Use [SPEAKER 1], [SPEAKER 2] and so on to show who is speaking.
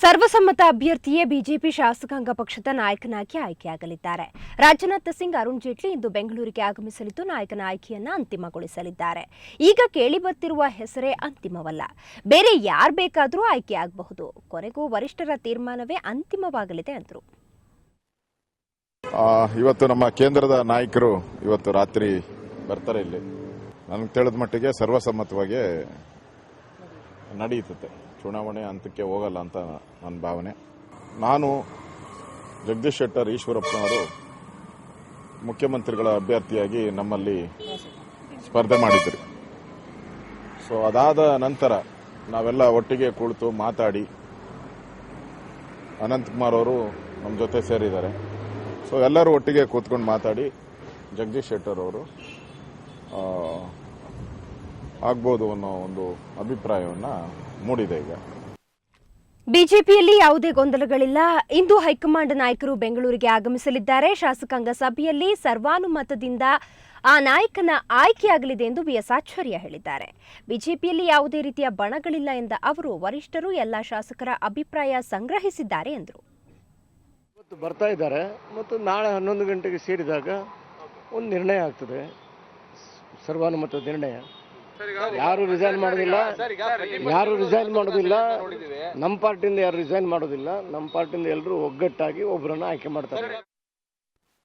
[SPEAKER 1] ಸರ್ವಸಮ್ಮತ ಅಭ್ಯರ್ಥಿಯೇ BJP ಶಾಸಕಾಂಗ ಪಕ್ಷದ ನಾಯಕನಾಗಿ ಆಯ್ಕೆಯಾಗಲಿದ್ದಾರೆ. ರಾಜನಾಥ್ ಸಿಂಗ್, ಅರುಣ್ ಜೇಟ್ಲಿ ಇಂದು ಬೆಂಗಳೂರಿಗೆ ಆಗಮಿಸಲಿದ್ದು ನಾಯಕನ ಆಯ್ಕೆಯನ್ನ ಅಂತಿಮಗೊಳಿಸಲಿದ್ದಾರೆ. ಈಗ ಕೇಳಿಬರ್ತಿರುವ ಹೆಸರೇ ಅಂತಿಮವಲ್ಲ, ಬೇರೆ ಯಾರು ಬೇಕಾದರೂ ಆಯ್ಕೆಯಾಗಬಹುದು. ಕೊನೆಗೂ ವರಿಷ್ಠರ ತೀರ್ಮಾನವೇ ಅಂತಿಮವಾಗಲಿದೆ ಎಂದರು.
[SPEAKER 2] ಇವತ್ತು ನಮ್ಮ ಕೇಂದ್ರದ ನಾಯಕರು ಇವತ್ತು ರಾತ್ರಿ ಬರ್ತಾರೆ. ಇಲ್ಲಿ ನನಗೆ ತಿಳಿದ ಮಟ್ಟಿಗೆ ಸರ್ವಸಮ್ಮತವಾಗಿ ನಡೆಯುತ್ತೆ. ಚುನಾವಣೆ ಹಂತಕ್ಕೆ ಹೋಗಲ್ಲ ಅಂತ ನನ್ನ ಭಾವನೆ. ನಾನು ಜಗದೀಶ್ ಶೆಟ್ಟರ್ ಈಶ್ವರಪ್ಪನವರು ಮುಖ್ಯಮಂತ್ರಿಗಳ ಅಭ್ಯರ್ಥಿಯಾಗಿ ನಮ್ಮಲ್ಲಿ ಸ್ಪರ್ಧೆ ಮಾಡಿದ್ರು. ಸೊ ಅದಾದ ನಂತರ ನಾವೆಲ್ಲ ಒಟ್ಟಿಗೆ ಕುಳಿತು ಮಾತಾಡಿ ಅನಂತಕುಮಾರ್ ಅವರು ನಮ್ಮ ಜೊತೆ ಸೇರಿದ್ದಾರೆ. ಸೊ ಎಲ್ಲರೂ ಒಟ್ಟಿಗೆ ಕೂತ್ಕೊಂಡು ಮಾತಾಡಿ ಜಗದೀಶ್ ಶೆಟ್ಟರ್ ಅವರು ಆಗ್ಬೋದು ಅನ್ನೋ ಒಂದು ಅಭಿಪ್ರಾಯವನ್ನ ಮೂಡಿದೆ. ಈಗ
[SPEAKER 1] ಬಿಜೆಪಿಯಲ್ಲಿ ಯಾವುದೇ ಗೊಂದಲಗಳಿಲ್ಲ. ಇಂದು ಹೈಕಮಾಂಡ್ ನಾಯಕರು ಬೆಂಗಳೂರಿಗೆ ಆಗಮಿಸಲಿದ್ದಾರೆ. ಶಾಸಕಾಂಗ ಸಭೆಯಲ್ಲಿ ಸರ್ವಾನುಮತದಿಂದ ಆ ನಾಯಕನ ಆಯ್ಕೆಯಾಗಲಿದೆ ಎಂದು ಬಿಎಸ್ ಆಚಾರ್ಯ ಹೇಳಿದ್ದಾರೆ. ಬಿಜೆಪಿಯಲ್ಲಿ ಯಾವುದೇ ರೀತಿಯ ಬಣಗಳಿಲ್ಲ ಎಂದ ಅವರು, ವರಿಷ್ಠರು ಎಲ್ಲ ಶಾಸಕರ ಅಭಿಪ್ರಾಯ ಸಂಗ್ರಹಿಸಿದ್ದಾರೆ ಎಂದರು.
[SPEAKER 3] ಇವತ್ತು ಬರ್ತಾ ಇದ್ದಾರೆ ಮತ್ತು ನಾಳೆ 11 ಗಂಟೆಗೆ ಸೇರಿದಾಗ ಒಂದು ನಿರ್ಣಯ ಆಗ್ತದೆ, ಸರ್ವಾನುಮತ ನಿರ್ಣಯ. ಯಾರು ರಿಸೈನ್ ಮಾಡೋದಿಲ್ಲ, ನಮ್ಮ ಪಾರ್ಟಿಯಿಂದ ಯಾರು ರಿಸೈನ್ ಮಾಡೋದಿಲ್ಲ. ನಮ್ಮ ಪಾರ್ಟಿಯಿಂದ ಎಲ್ಲರೂ ಒಗ್ಗಟ್ಟಾಗಿ ಒಬ್ಬರನ್ನ ಆಯ್ಕೆ ಮಾಡ್ತಾರೆ.